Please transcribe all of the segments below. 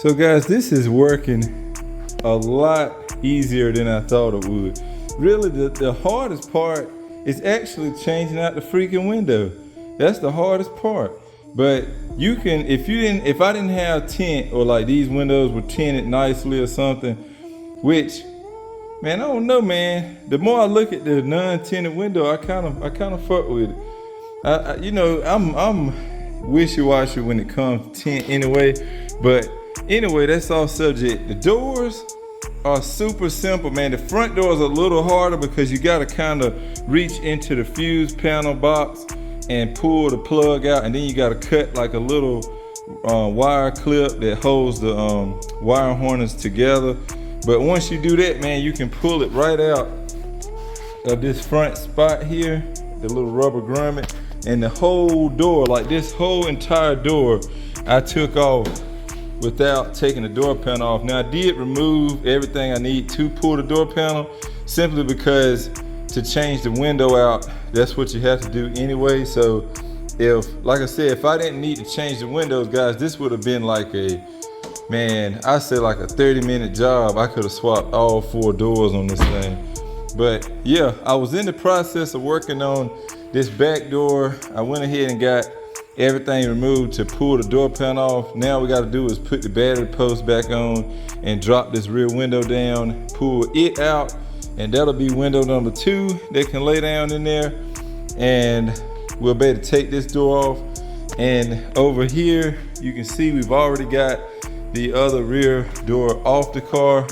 So guys, this is working a lot easier than I thought it would. Really, the hardest part is actually changing out the freaking window. That's the hardest part. But you can, if I didn't have tint, or like these windows were tinted nicely or something, which, man, I don't know, man. The more I look at the non-tinted window, I kind of fuck with it. You know, I'm wishy-washy when it comes to tint anyway. But anyway, that's off subject. The doors are super simple, man. The front door is a little harder because you gotta kind of reach into the fuse panel box and pull the plug out, and then you gotta cut like a little wire clip that holds the wire harness together. But once you do that, man, you can pull it right out of this front spot here, the little rubber grommet, and the whole door, like this whole entire door, I took off without taking the door panel off. Now I did remove everything I need to pull the door panel, simply because to change the window out, that's what you have to do anyway. So if, like I said, if I didn't need to change the windows, guys, this would have been like a, man, I say like a 30-minute job. I could have swapped all 4 doors on this thing. But yeah, I was in the process of working on this back door. I went ahead and got everything removed to pull the door panel off. Now we got to do is put the battery post back on and drop this rear window down, pull it out, and that'll be window number 2 that can lay down in there, and we'll be able to take this door off. And over here you can see we've already got the other rear door off the car.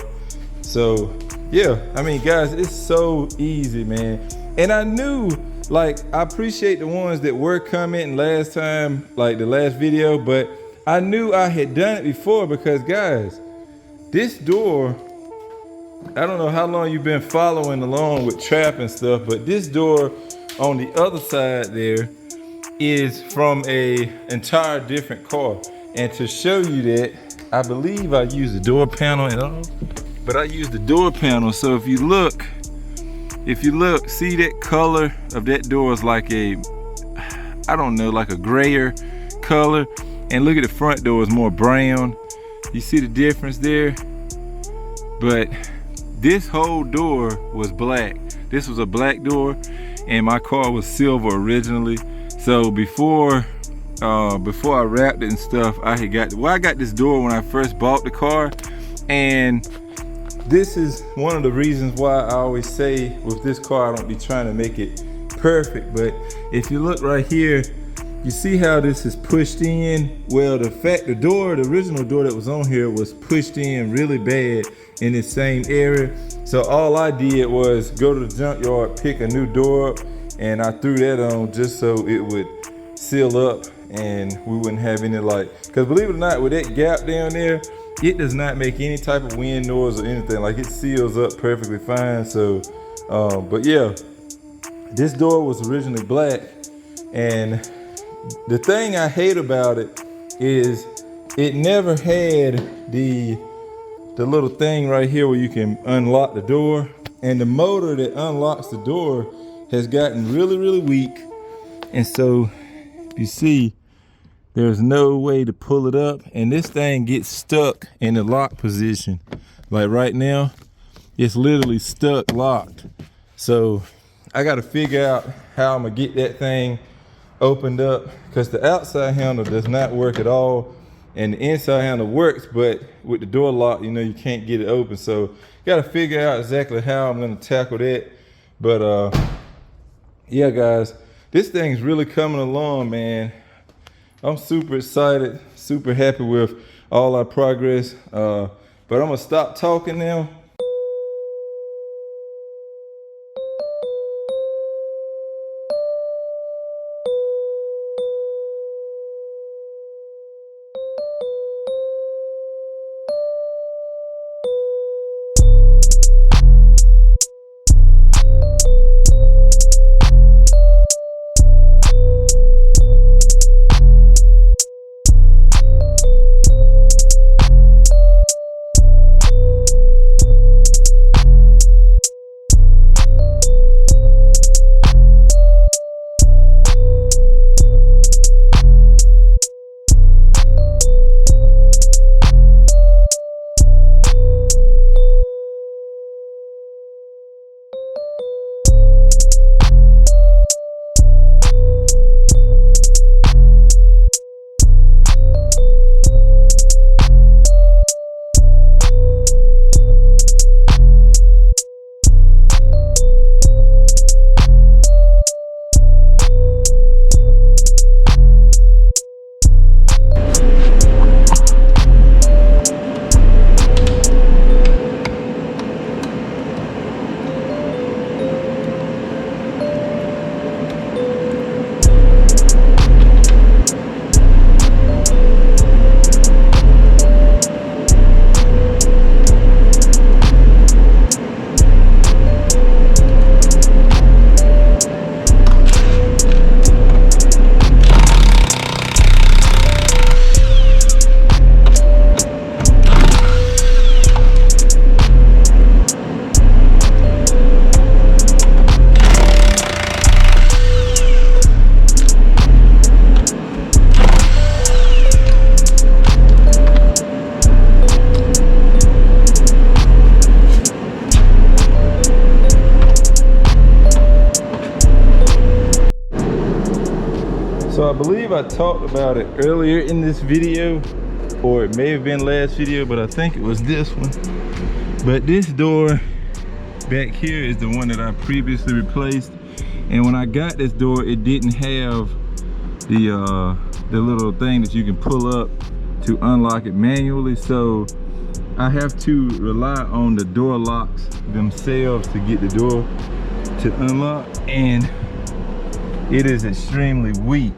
So yeah, I mean, guys, it's so easy, man. And I knew, like, I appreciate the ones that were commenting last time, like the last video, but I knew I had done it before because, guys, this door, I don't know how long you've been following along with trap and stuff, but this door on the other side there is from a entire different car. And to show you that, I believe I used the door panel and all, but I used the door panel. So if you look, see that color of that door is like a, I don't know, like a grayer color. And look at the front door is more brown. You see the difference there? But this whole door was black. This was a black door, and my car was silver originally. So before I wrapped it and stuff, I got this door when I first bought the car. And this is one of the reasons why I always say with this car, I don't be trying to make it perfect. But if you look right here, you see how this is pushed in. Well, the original door that was on here was pushed in really bad in this same area. So all I did was go to the junkyard, pick a new door up, and I threw that on just so it would seal up and we wouldn't have any, like, because believe it or not, with that gap down there, it does not make any type of wind noise or anything. Like, it seals up perfectly fine. So but yeah, this door was originally black, and the thing I hate about it is it never had the little thing right here where you can unlock the door, and the motor that unlocks the door has gotten really, really weak. And so you see, there's no way to pull it up, and this thing gets stuck in the lock position. Like right now, it's literally stuck locked. So I got to figure out how I'm gonna get that thing opened up, because the outside handle does not work at all, and the inside handle works, but with the door locked, you know, you can't get it open. So got to figure out exactly how I'm gonna tackle that. But yeah, guys, this thing's really coming along, man. I'm super excited, super happy with all our progress. But I'm gonna stop talking now. believe I talked about it earlier in this video, or it may have been last video, but I think it was this one. But this door back here is the one that I previously replaced. And when I got this door, it didn't have the little thing that you can pull up to unlock it manually. So I have to rely on the door locks themselves to get the door to unlock, and it is extremely weak.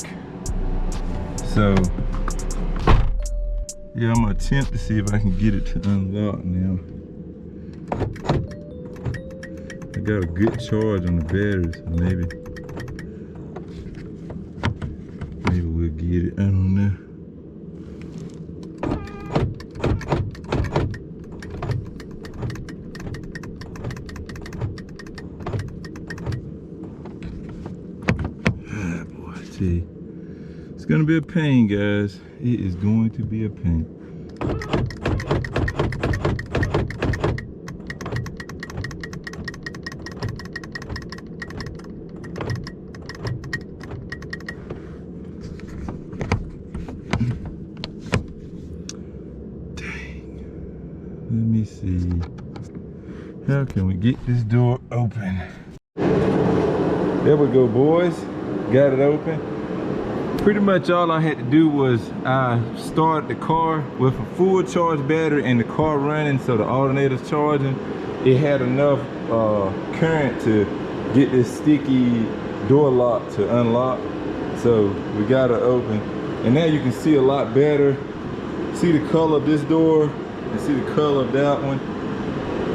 So yeah, I'm gonna attempt to see if I can get it to unlock now. I got a good charge on the batteries, so maybe we'll get it. I don't know. Ah, boy, I tell you, it's gonna be a pain, guys. It is going to be a pain. Let me see. How can we get this door open? There we go, boys. Got it open. Pretty much all I had to do was I started the car with a full charge battery and the car running, so the alternator's charging. It had enough current to get this sticky door lock to unlock. So we got it open. And now you can see a lot better. See the color of this door? And see the color of that one.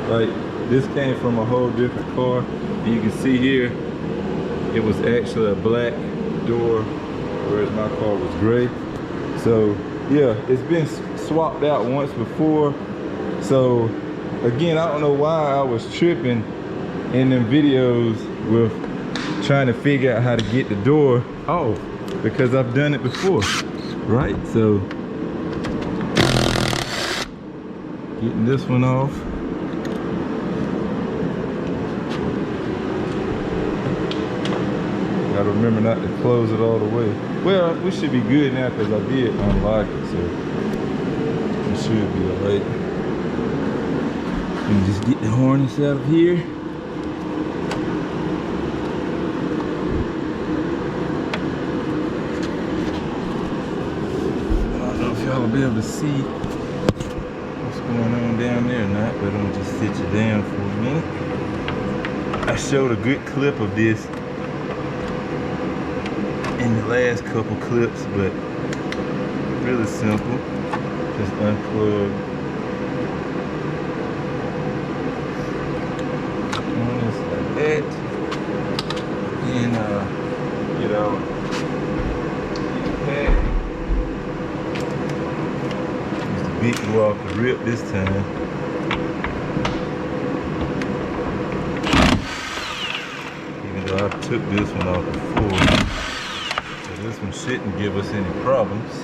Like, this came from a whole different car, and you can see here it was actually a black door, whereas my car was gray. So yeah, it's been swapped out once before. So again, I don't know why I was tripping in them videos with trying to figure out how to get the door off, because I've done it before, right? So getting this one off. Gotta remember not to close it all the way. Well, we should be good now because I did unlock it, so it should be alright. And just get the harness out of here. I don't know if y'all will be able to see going on down there or not, but I'm gonna just sit you down for a minute. I showed a good clip of this in the last couple clips, but really simple. Just unplug on this like that, and get out the pack. Big walk the rip this time. Even though I took this one off before, so this one shouldn't give us any problems.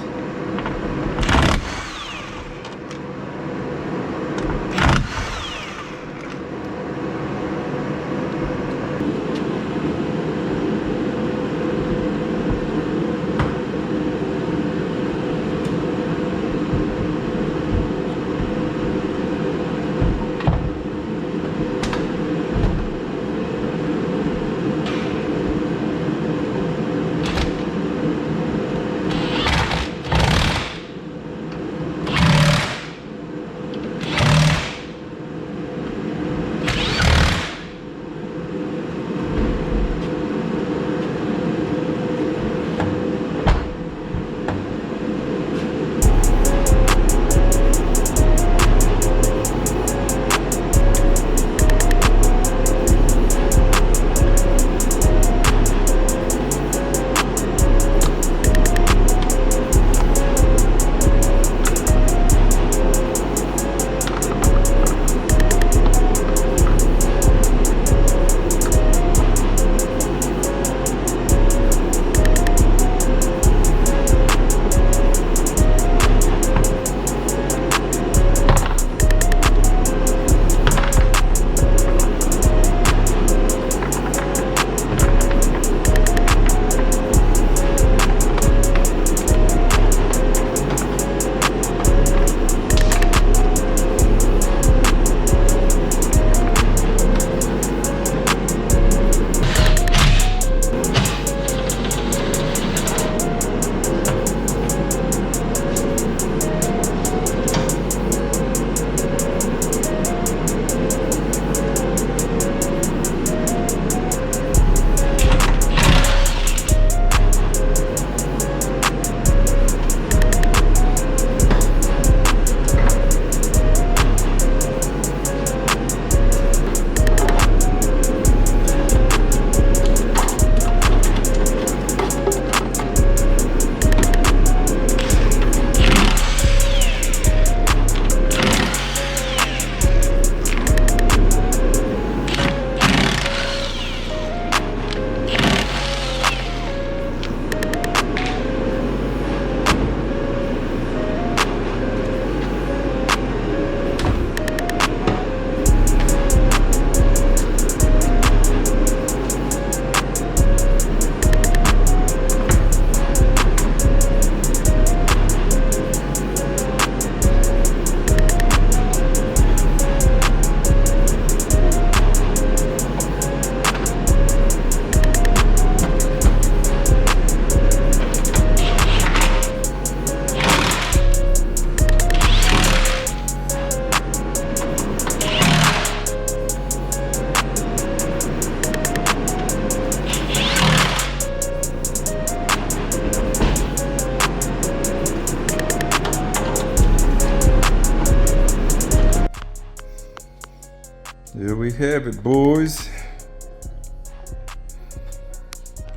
There we have it, boys.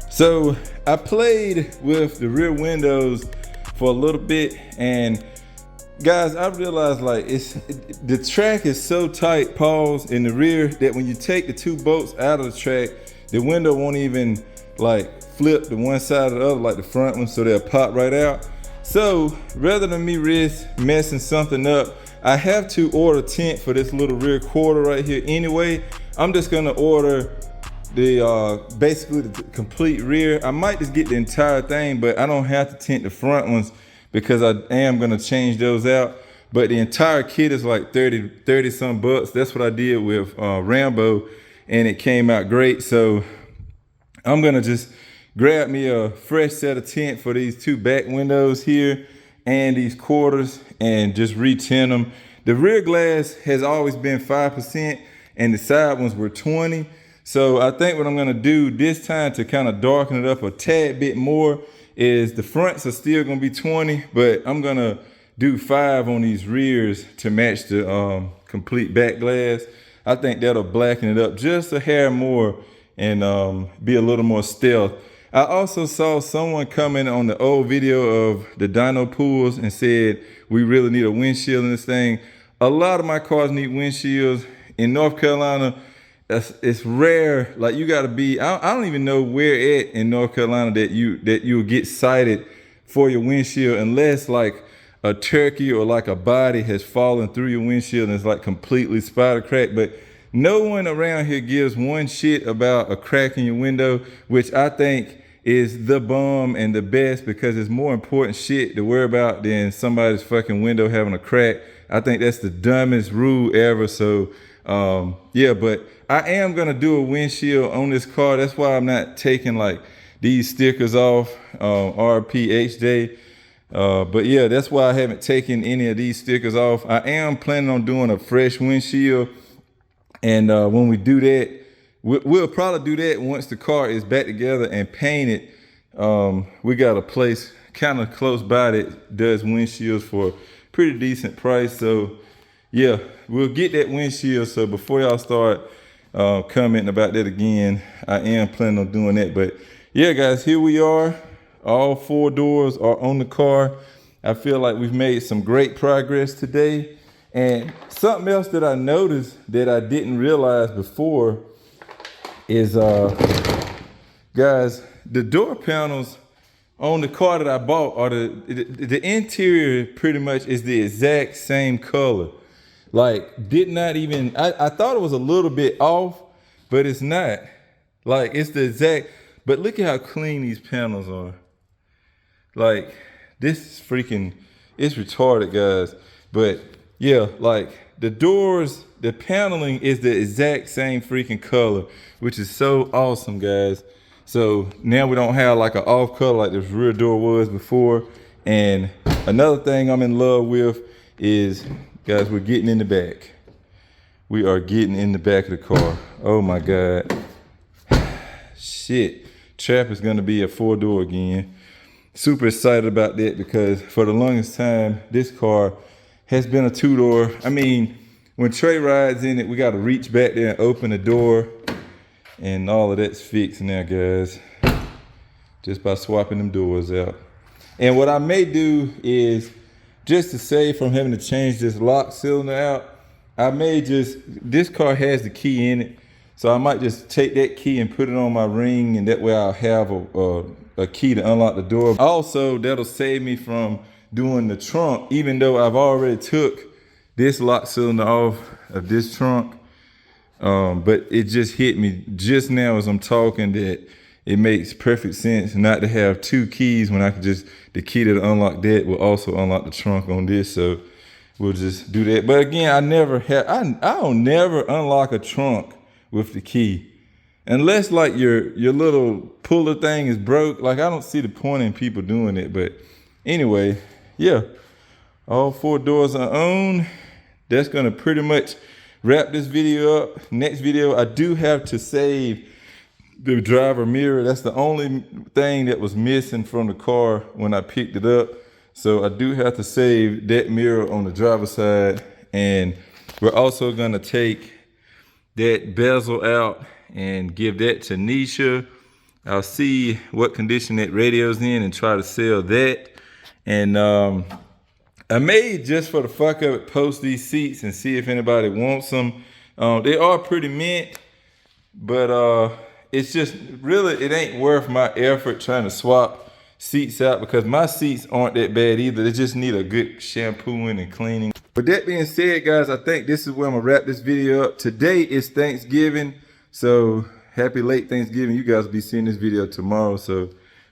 So I played with the rear windows for a little bit, and guys, I realized like the track is so tight, pause, in the rear that when you take the two bolts out of the track, the window won't even like flip to one side or the other like the front one, so they'll pop right out. So rather than me risk messing something up, I have to order tint for this little rear quarter right here anyway. I'm just gonna order the basically the complete rear. I might just get the entire thing, but I don't have to tint the front ones because I am gonna change those out. But the entire kit is like 30 some bucks. That's what I did with Rambo, and it came out great. So I'm gonna just grab me a fresh set of tint for these two back windows here and these quarters and just re-tint them. The rear glass has always been 5% and the side ones were 20. So I think what I'm gonna do this time to kind of darken it up a tad bit more is the fronts are still gonna be 20, but I'm gonna do 5 on these rears to match the complete back glass. I think that'll blacken it up just a hair more and be a little more stealth. I also saw someone comment on the old video of the dyno pools and said, we really need a windshield in this thing. A lot of my cars need windshields. In North Carolina, it's rare. Like you gotta be, I don't even know where at in North Carolina that you'll get cited for your windshield unless like a turkey or like a body has fallen through your windshield and it's like completely spider cracked. But no one around here gives one shit about a crack in your window, which I think is the bomb and the best because it's more important shit to worry about than somebody's fucking window having a crack. I think that's the dumbest rule ever. So yeah, but I am gonna do a windshield on this car. That's why I'm not taking like these stickers off, RP HJ. But yeah, that's why I haven't taken any of these stickers off. I am planning on doing a fresh windshield. And when we do that, we'll probably do that once the car is back together and painted. We got a place kind of close by that does windshields for a pretty decent price. So yeah, we'll get that windshield. So before y'all start commenting about that again, I am planning on doing that. But yeah, guys, here we are. All 4 doors are on the car. I feel like we've made some great progress today. And something else that I noticed that I didn't realize before is, guys, the door panels on the car that I bought are the interior pretty much is the exact same color. Like, did not even, I thought it was a little bit off, but it's not. Like, it's the exact, but look at how clean these panels are. Like, this is freaking, it's retarded, guys. But yeah, like the doors, the paneling is the exact same freaking color, which is so awesome, guys. So now we don't have like an off color like this rear door was before. And another thing I'm in love with is, guys, we're getting in the back. We are getting in the back of the car. Oh my God. Shit. Trap is gonna be a 4-door again. Super excited about that because for the longest time, this car has been a 2-door. I mean, when Trey rides in it, we gotta reach back there and open the door, and all of that's fixed now, guys, just by swapping them doors out. And what I may do is, just to save from having to change this lock cylinder out, I may just, this car has the key in it, so I might just take that key and put it on my ring, and that way I'll have a key to unlock the door. Also, that'll save me from doing the trunk, even though I've already took this lock cylinder off of this trunk. But it just hit me just now as I'm talking that it makes perfect sense not to have 2 keys when I can just, the key to unlock that will also unlock the trunk on this. So we'll just do that. But again, I'll never unlock a trunk with the key. Unless like your little puller thing is broke. Like I don't see the point in people doing it. But anyway, yeah, all 4 doors are on. That's gonna pretty much wrap this video up. Next video, I do have to save the driver mirror. That's the only thing that was missing from the car when I picked it up. So I do have to save that mirror on the driver's side. And we're also gonna take that bezel out and give that to Nisha. I'll see what condition that radio's in and try to sell that. And I may, just for the fuck of it, post these seats and see if anybody wants them. They are pretty mint, but it's just really, it ain't worth my effort trying to swap seats out because my seats aren't that bad either. They just need a good shampooing and cleaning. With that being said, guys, I think this is where I'm gonna wrap this video up. Today is Thanksgiving, so happy late Thanksgiving. You guys will be seeing this video tomorrow.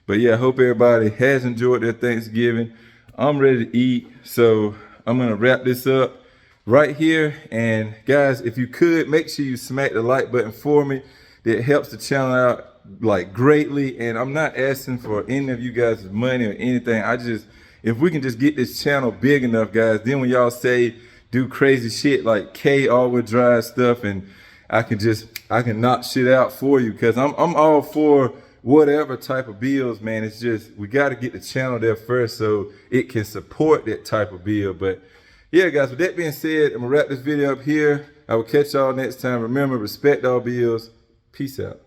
But yeah, I hope everybody has enjoyed their Thanksgiving. I'm ready to eat, so I'm gonna wrap this up right here. And guys, if you could, make sure you smack the like button for me. That helps the channel out like greatly. And I'm not asking for any of you guys' money or anything. If we can just get this channel big enough, guys, then when y'all say do crazy shit like K all-wheel drive stuff, and I can knock shit out for you, because I'm all for whatever type of builds, man. It's just, we got to get the channel there first so it can support that type of build. But yeah, guys, with that being said, I'm gonna wrap this video up here. I will catch y'all next time. Remember, respect all builds. Peace out.